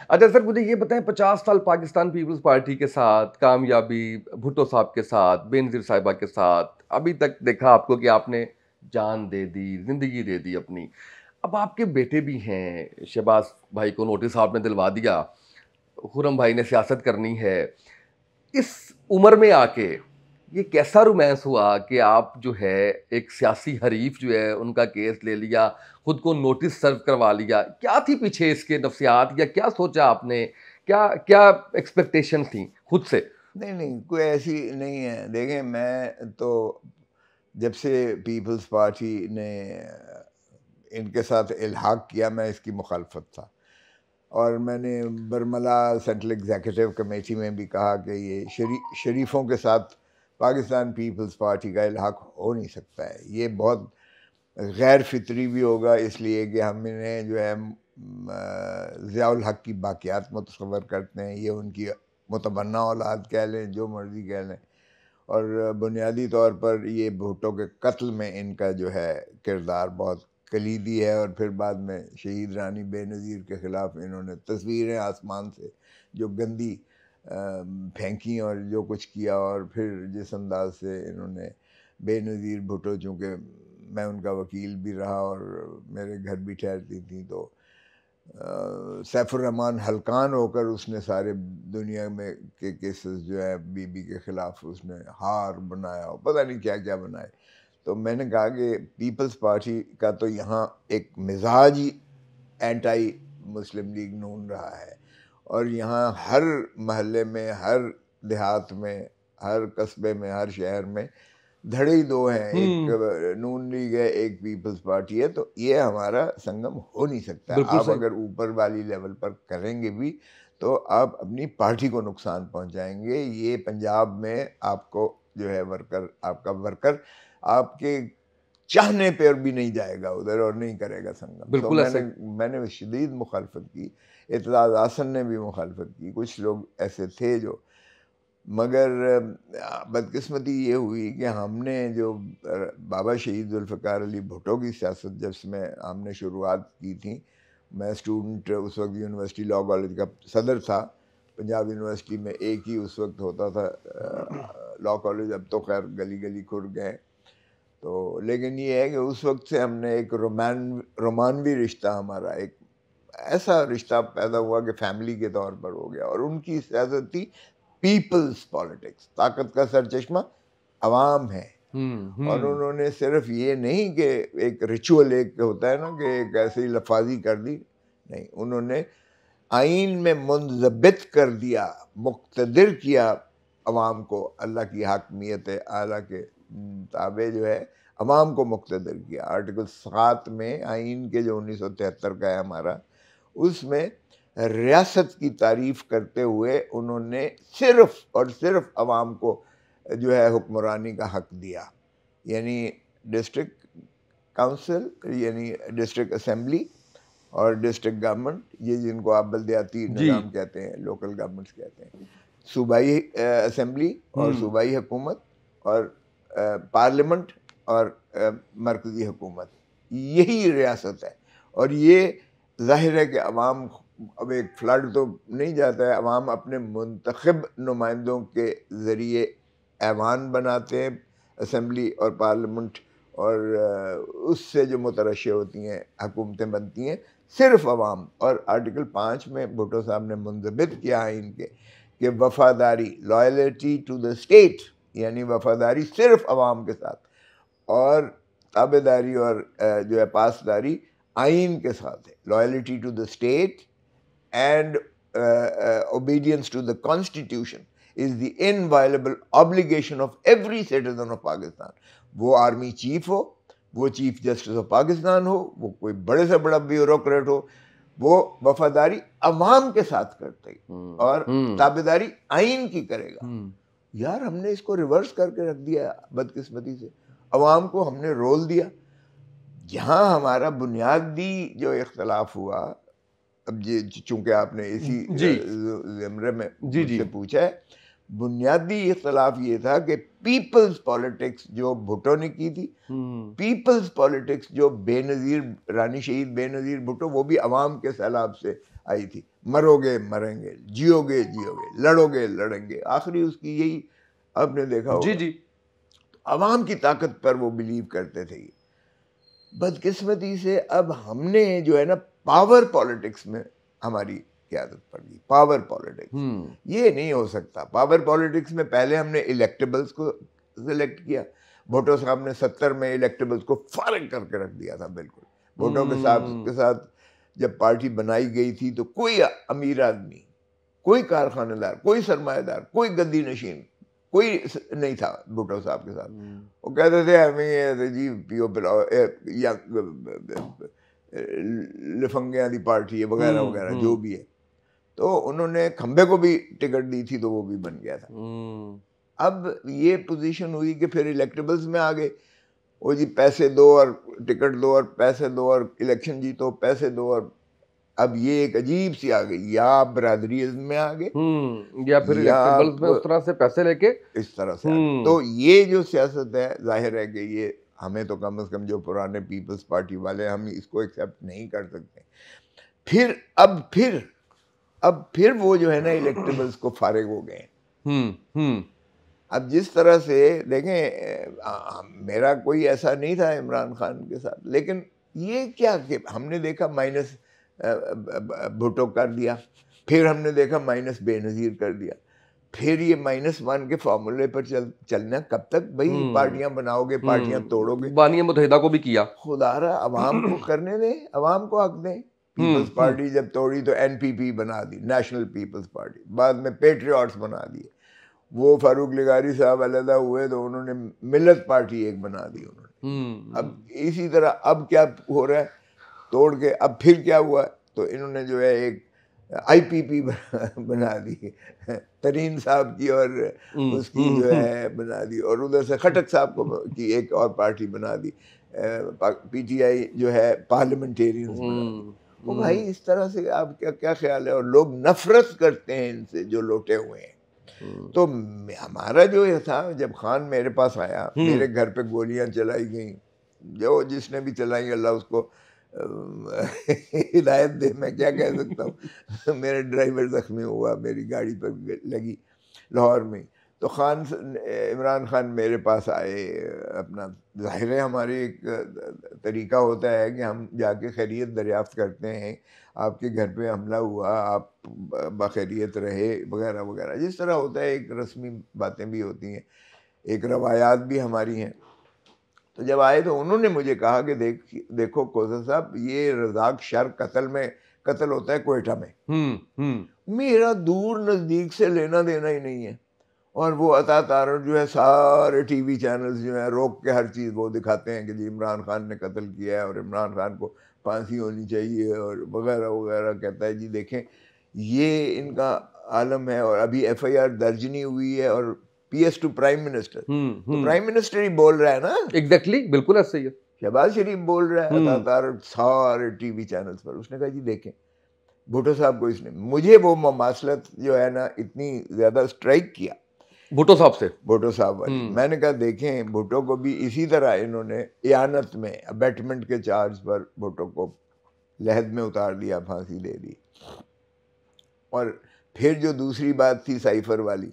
अच्छा सर, मुझे ये बताएं, 50 साल पाकिस्तान पीपल्स पार्टी के साथ कामयाबी, भुट्टो साहब के साथ, बेनजीर साहिबा के साथ, अभी तक देखा आपको कि आपने जान दे दी, जिंदगी दे दी अपनी। अब आपके बेटे भी हैं, शहबाज भाई को नोटिस आपने दिलवा दिया, खुरम भाई ने सियासत करनी है। इस उम्र में आके ये कैसा रोमांस हुआ कि आप जो है एक सियासी हरीफ जो है उनका केस ले लिया, खुद को नोटिस सर्व करवा लिया? क्या थी पीछे इसके नफ्सियात, या क्या सोचा आपने, क्या क्या एक्सपेक्टेशन थी खुद से? नहीं नहीं, कोई ऐसी नहीं है। देखें, मैं तो जब से पीपल्स पार्टी ने इनके साथ इल्हाक किया, मैं इसकी मुखालफत था। और मैंने बरमला सेंट्रल एग्जीक्यूटिव कमेटी में भी कहा कि ये शरीफों के साथ पाकिस्तान पीपल्स पार्टी का इल्हाक हो नहीं सकता है। ये बहुत गैर फितरी भी होगा, इसलिए कि हम इन्हें जो है ज़ियाउल हक की बाक़ियात मुतसव्वर करते हैं। ये उनकी मुतबन्ना औलाद कह लें, जो मर्ज़ी कह लें। और बुनियादी तौर पर ये भुट्टो के कत्ल में इनका जो है किरदार बहुत कलीदी है। और फिर बाद में शहीद रानी बेनज़ीर के ख़िलाफ़ इन्होंने तस्वीरें आसमान से जो गंदी फेंकी और जो कुछ किया, और फिर जिस अंदाज से इन्होंने बेनज़ीर भुट्टो, चूँकि मैं उनका वकील भी रहा और मेरे घर भी ठहरती थी, तो सैफुर्रहमान हल्कान होकर उसने सारे दुनिया में के केसेस जो है बीबी के ख़िलाफ़ उसने हार बनाया और पता नहीं क्या क्या बनाए। तो मैंने कहा कि पीपल्स पार्टी का तो यहाँ एक मिजाज ही एंटाई मुस्लिम लीग नून रहा है। और यहाँ हर महल्ले में, हर देहात में, हर कस्बे में, हर शहर में धड़े ही दो हैं, एक नून लीग है, एक पीपल्स पार्टी है। तो ये हमारा संगम हो नहीं सकता। बिल्कुल आप सही। अगर ऊपर वाली लेवल पर करेंगे भी तो आप अपनी पार्टी को नुकसान पहुंचाएंगे। ये पंजाब में आपको जो है वर्कर, आपका वर्कर आपके चाहने पर भी नहीं जाएगा उधर और नहीं करेगा संगम। सो बिल्कुल मैंने ऐसे। मैंने शदीद मुखालफत की। इत्तेहाद आसन ने भी मुखालफत की, कुछ लोग ऐसे थे जो। मगर बदकिस्मती ये हुई कि हमने जो बाबा शहीद जुल्फ़िकार अली भुट्टो की सियासत जब से मैं हमने शुरुआत की थी, मैं स्टूडेंट उस वक्त यूनिवर्सिटी लॉ कॉलेज का सदर था। पंजाब यूनिवर्सिटी में एक ही उस वक्त होता था लॉ कॉलेज, अब तो खैर गली गली खुर गए। तो लेकिन ये है कि उस वक्त से हमने एक रोमानवी रिश्ता, हमारा एक ऐसा रिश्ता पैदा हुआ कि फैमिली के तौर पर हो गया। और उनकी सियासत थी पीपल्स पॉलिटिक्स, ताकत का सरचश्मा अवाम है। और उन्होंने सिर्फ ये नहीं कि एक रिचुअल एक होता है ना कि एक ऐसी लफाजी कर दी, नहीं, उन्होंने आइन में मुंज़बित कर दिया, मुक़्तदिर किया अवाम को, अल्लाह की हाकमियत आला के ताबे जो है अवाम को मुक़्तदिर किया। आर्टिकल 7 में आइन के जो 1973 का है हमारा, उसमें रियासत की तारीफ़ करते हुए उन्होंने सिर्फ़ और सिर्फ़ अवाम को जो है हुक्मरानी का हक दिया। यानी डिस्ट्रिक्ट काउंसिल, यानी डिस्ट्रिक्ट असेंबली और डिस्ट्रिक्ट गवर्नमेंट, ये जिनको आप बल्दियाती जी। निज़ाम कहते हैं, लोकल गवर्नमेंट्स कहते हैं, सूबाई असेंबली और सूबाई हुकूमत, और पार्लियामेंट और मरकज़ी हुकूमत, यही रियासत है। और ये ज़ाहिर है कि अवाम, अब एक फ्लड तो नहीं जाता है, अवाम अपने मुंतखब नुमाइंदों के ज़रिए ऐवान बनाते हैं, असेंबली और पार्लियामेंट, और उससे जो मुतरशे होती हैं हुकूमतें बनती हैं सिर्फ अवाम। और आर्टिकल 5 में भुट्टो साहब ने मुंज़बित किया है इनके कि वफ़ादारी, लॉयल्टी टू द स्टेट, यानी वफ़ादारी सिर्फ अवाम के साथ, और ताबेदारी और जो है पासदारी आइन के साथ है। Loyalty to the state and obedience to the constitution is the inviolable obligation of every citizen of Pakistan। वो आर्मी चीफ हो, वो चीफ जस्टिस ऑफ पाकिस्तान हो, वो कोई बड़े से बड़ा ब्यूरोक्रेट हो, वो वफादारी अवाम के साथ करते ही और ताबेदारी आइन की करेगा। यार, हमने इसको रिवर्स करके रख दिया बदकिस्मती से, अवाम को हमने रोल दिया। जहाँ हमारा बुनियादी जो इख्तलाफ हुआ, अब ये चूंकि आपने इसी ज़मरे में मुझसे पूछा है, बुनियादी इख्तलाफ ये था कि पीपल्स पॉलिटिक्स जो भुट्टो ने की थी, पीपल्स पॉलिटिक्स जो बेनज़ीर, रानी शहीद बेनज़ीर भुट्टो, वो भी अवाम के सैलाब से आई थी, मरोगे मरेंगे, जियोगे जियोगे, लड़ोगे लड़ेंगे, आखिरी उसकी यही आपने देखा जी होगा। जी। अवाम की ताकत पर वो बिलीव करते थे। बदकिस्मती से अब हमने जो है ना पावर पॉलिटिक्स में हमारी क़यादत पड़ गई। पावर पॉलिटिक्स ये नहीं हो सकता। पावर पॉलिटिक्स में पहले हमने इलेक्टेबल्स को सिलेक्ट किया। भुट्टो साहब ने 70 में इलेक्टेबल्स को फारिग करके रख दिया था बिल्कुल। भुट्टो के साथ जब पार्टी बनाई गई थी तो कोई अमीर आदमी, कोई कारखानेदार, कोई सरमाएदार, कोई गद्दी नशीन कोई नहीं था भुट्टो साहब के साथ। वो कहते थे हमें जी पियो पिलाओ या लफंगियां दी पार्टी है वगैरह वगैरह जो भी है। तो उन्होंने खंबे को भी टिकट दी थी तो वो भी बन गया था। अब ये पोजीशन हुई कि फिर इलेक्टेबल्स में आ गए, वो जी पैसे दो और टिकट दो और पैसे दो और इलेक्शन जीतो, पैसे दो। और अब ये एक अजीब सी आ गई, या आप बरादरीज़्म में आ गए या फिर इलेक्टेबल्स में उस तरह से पैसे लेके इस तरह से आ गए। तो ये जो सियासत है जाहिर है कि ये हमें तो कम से कम जो पुराने पीपल्स पार्टी वाले हम इसको एक्सेप्ट नहीं कर सकते। फिर अब फिर वो जो है ना इलेक्टेबल्स को फारिग हो गए। अब जिस तरह से देखें, मेरा कोई ऐसा नहीं था इमरान खान के साथ, लेकिन ये क्या कि हमने देखा माइनस भुट्टो कर दिया, फिर हमने देखा माइनस बेनज़ीर कर दिया, फिर ये -1 के फार्मूले पर चलना कब तक भाई? पार्टियां बनाओगे, पार्टियां तोड़ोगे। बानिया मुत्तहिदा को भी किया। खुदारा अवाम को करने दें, अवाम को हक दें। पीपल्स पार्टी जब तोड़ी तो एनपीपी बना दी, नेशनल पीपल्स पार्टी, बाद में पेट्रियट्स बना दिए। वो फारूक लिगारी साहब अलहदा हुए तो उन्होंने मिल्लत पार्टी एक बना दी उन्होंने। अब इसी तरह अब क्या हो रहा है, तोड़ के अब फिर क्या हुआ, तो इन्होंने जो है एक आईपीपी बना दी तरीन साहब की, और उसकी जो है बना दी, और उधर से खटक साहब को की एक और पार्टी बना दी, पीटीआई जो है पार्लियामेंटेरियंस बना दी। वो भाई इस तरह से आप क्या ख्याल है? और लोग नफरत करते हैं इनसे जो लोटे हुए हैं। तो हमारा जो ये था, जब खान मेरे पास आया, मेरे घर पे गोलियां चलाई गई, जो जिसने भी चलाई अल्लाह उसको हिदायत दे, मैं क्या कह सकता हूँ। मेरे ड्राइवर ज़ख्मी हुआ, मेरी गाड़ी पर लगी लाहौर में। तो इमरान खान मेरे पास आए, अपना ज़ाहिर है हमारे एक तरीका होता है कि हम जाके खैरियत दरियाफ़्त करते हैं, आपके घर पे हमला हुआ, आप बखैरियत रहे वगैरह वगैरह, जिस तरह होता है। एक रस्मी बातें भी होती हैं, एक रवायात भी हमारी हैं। तो जब आए तो उन्होंने मुझे कहा कि देखो कोसर साहब, ये रज़ाक शर कत्ल होता है कोयटा में। मेरा दूर नज़दीक से लेना देना ही नहीं है। और वो अता तारड़ जो है, सारे टीवी चैनल्स जो हैं रोक के हर चीज़ वो दिखाते हैं कि जी इमरान खान ने कत्ल किया है और इमरान खान को फांसी होनी चाहिए और वगैरह वगैरह। कहता है जी देखें ये इनका आलम है, और अभी FIR दर्ज नहीं हुई है, और PS टू प्राइम मिनिस्टर, तो प्राइम मिनिस्टर ही बोल रहा है ना। एग्जैक्टली, बिल्कुल ऐसे ही है। शहबाज शरीफ बोल रहा है, अता तारड़ सारे टीवी चैनल्स पर। उसने कहा जी देखें भुट्टो साहब को, इसने मुझे वो ममासलत जो है ना इतनी ज़्यादा स्ट्राइक किया भुट्टो साहब से, भुट्टो साहब वाली। मैंने कहा देखें भुट्टो को भी इसी तरह इन्होंने इयानत में अबेटमेंट के चार्ज पर भुट्टो को लहद में उतार दिया, फांसी दे दी। और फिर जो दूसरी बात थी साइफर वाली,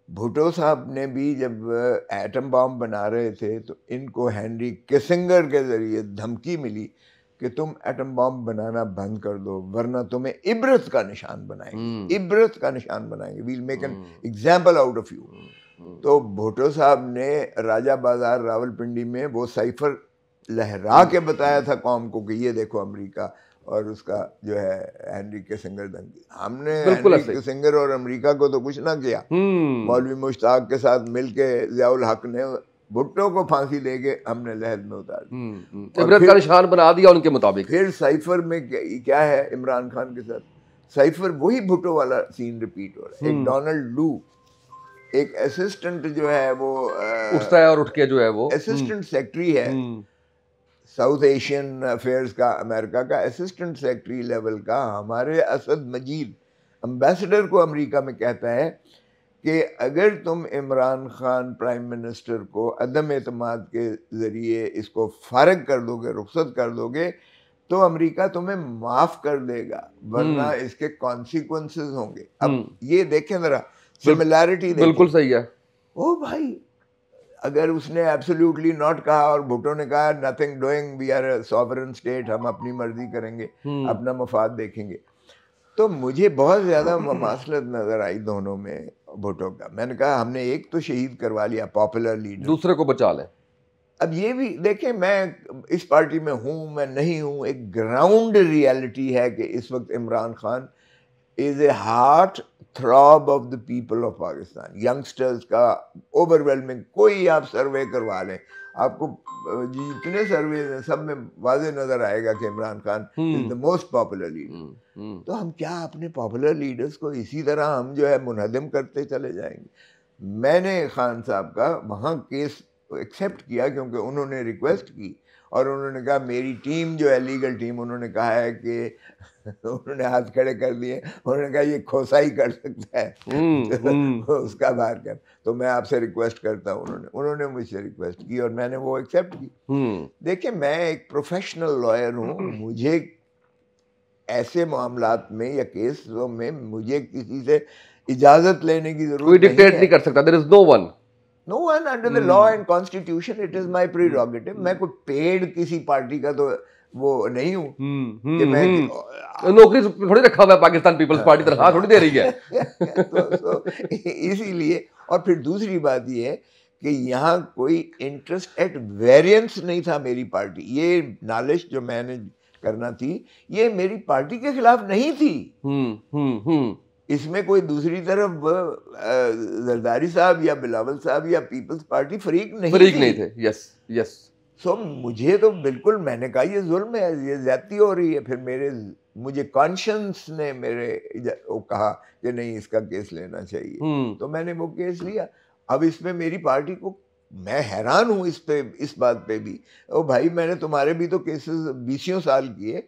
भुट्टो साहब ने भी जब एटम बॉम्ब बना रहे थे तो इनको हेनरी किसिंगर के ज़रिए धमकी मिली कि तुम एटम बॉम्ब बनाना बंद कर दो, वरना तुम्हें इबरत का निशान बनाएंगे, इबरत का निशान बनाएंगे, we'll make an example out of you. तो भुट्टो साहब ने राजा बाजार रावलपिंडी में वो साइफर लहरा के बताया था कौम को कि ये देखो अमेरिका और उसका जो है हेनरी किसिंगर धमकी। हमने हेनरी किसिंगर और अमेरिका को तो कुछ ना किया। मौलवी मुश्ताक के साथ मिलके ज़ियाउल हक ने भुट्टो को फांसी देके हमने लहद में उतार दी, इबरत का निशान बना दिया उनके मुताबिक। फिर साइफर में क्या है इमरान खान के साथ, साइफर वही भुट्टो वाला सीन रिपीट हो रहा है। एक डोनाल्ड लू, एक असिस्टेंट जो है वो उठता है और उठ के जो है वो असिस्टेंट सेक्रेटरी है साउथ एशियन अफेयर्स का, अमेरिका का असिस्टेंट सेक्रेटरी लेवल का। हमारे असद मजीद एम्बेसडर को अमेरिका में कहता है कि अगर तुम इमरान खान प्राइम मिनिस्टर को अदम एतमाद के ज़रिए इसको फारग कर दोगे, रुखसत कर दोगे, तो अमेरिका तुम्हें माफ कर देगा, वरना इसके कॉन्सिक्वेंसेस होंगे। अब ये देखें जरा, सिमिलैरिटी देखें। बिल्कुल सही है। ओ भाई, अगर उसने एब्सोल्युटली नॉट कहा और भुट्टो ने कहा nothing doing, we are a sovereign state, हम अपनी मर्जी करेंगे, अपना मफाद देखेंगे, तो मुझे बहुत ज्यादा ममासलत नजर आई दोनों में भुट्टो का। मैंने कहा हमने एक तो शहीद करवा लिया पॉपुलर लीडर, दूसरे को बचा लें। अब ये भी देखें, मैं इस पार्टी में हूँ मैं नहीं हूँ, एक ग्राउंड रियलिटी है कि इस वक्त Imran Khan is a heart throb of the people of Pakistan, youngsters का ओवरवेलमिंग। कोई आप सर्वे करवा लें, आपको जितने सर्वे हैं सब में वाज़े नजर आएगा कि Imran Khan is the most popular leader. तो हम क्या अपने पॉपुलर लीडर्स को इसी तरह हम जो है मुनहदम करते चले जाएंगे? मैंने खान साहब का वहाँ केस एक्सेप्ट किया क्योंकि उन्होंने रिक्वेस्ट की और उन्होंने कहा मेरी टीम जो है लीगल टीम, उन्होंने कहा है कि उन्होंने हाथ खड़े कर दिए, उन्होंने कहा ये खोसा ही कर सकता है तो उसका बाहर कर, तो मैं आपसे रिक्वेस्ट करता हूँ। उन्होंने मुझसे रिक्वेस्ट की और मैंने वो एक्सेप्ट की। देखिए, मैं एक प्रोफेशनल लॉयर हूँ, मुझे ऐसे मामलात में या केसों में मुझे किसी से इजाजत लेने की जरूरत कोई डिक्टेट नहीं कर सकता। There is no one under the law and constitution, it is my prerogative. मैं कोई पेड किसी पार्टी का तो वो नहीं हूँ कि मैं नौकरी थोड़ी रखा हुआ है पाकिस्तान पीपल्स पार्टी तरह थोड़ी दे रही है तो इसीलिए, और फिर दूसरी बात ये है कि यहाँ कोई इंटरेस्ट एट वेरिएंस नहीं था मेरी पार्टी। ये नालिश जो मैंने करना थी, ये मेरी पार्टी के खिलाफ नहीं थी। इसमें कोई दूसरी तरफ जरदारी साहब या बिलावल साहब या पीपल्स पार्टी फरीक नहीं थे। Yes yes. सो मुझे तो बिल्कुल, मैंने कहा ये जुल्म है, ये ज्यादती हो रही है। फिर मुझे कॉन्शियंस ने वो कहा कि नहीं, इसका केस लेना चाहिए, तो मैंने वो केस लिया। अब इसमें मेरी पार्टी को, मैं हैरान हूँ इस बात पे भी। ओ भाई, मैंने तुम्हारे भी तो केसेस 20 साल किए,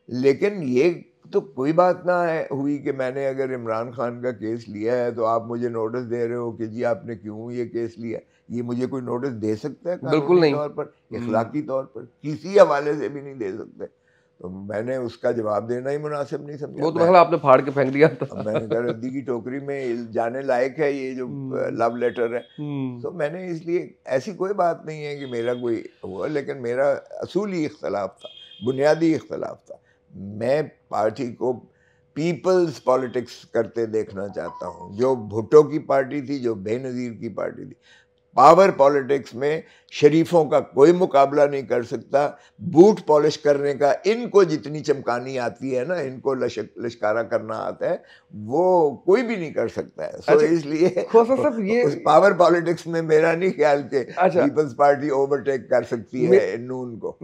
लेकिन ये तो कोई बात ना हुई कि मैंने अगर इमरान खान का केस लिया है तो आप मुझे नोटिस दे रहे हो कि जी आपने क्यों ये केस लिया। ये मुझे कोई नोटिस दे सकता है कानूनी तौर पर, इखलाकी तौर पर, किसी हवाले से भी नहीं दे सकते। तो मैंने उसका जवाब देना ही मुनासिब नहीं समझा। वो तो आपने फाड़ के फेंक दिया था। मैंने कहा रद्दी की टोकरी में जाने लायक है ये जो लव लेटर है। तो मैंने, इसलिए ऐसी कोई बात नहीं है कि मेरा कोई हुआ, लेकिन मेरा असूली इख्तलाफ था, बुनियादी इख्तलाफ था। मैं पार्टी को पीपल्स पॉलिटिक्स करते देखना चाहता हूँ, जो भुट्टो की पार्टी थी, जो बेनज़ीर की पार्टी थी। पावर पॉलिटिक्स में शरीफों का कोई मुकाबला नहीं कर सकता। बूट पॉलिश करने का इनको जितनी चमकानी आती है ना, इनको लश्कारा करना आता है, वो कोई भी नहीं कर सकता है। सो इसलिए ये उस पावर पॉलिटिक्स में मेरा नहीं ख्याल कि पीपल्स पार्टी ओवरटेक कर सकती है नून को।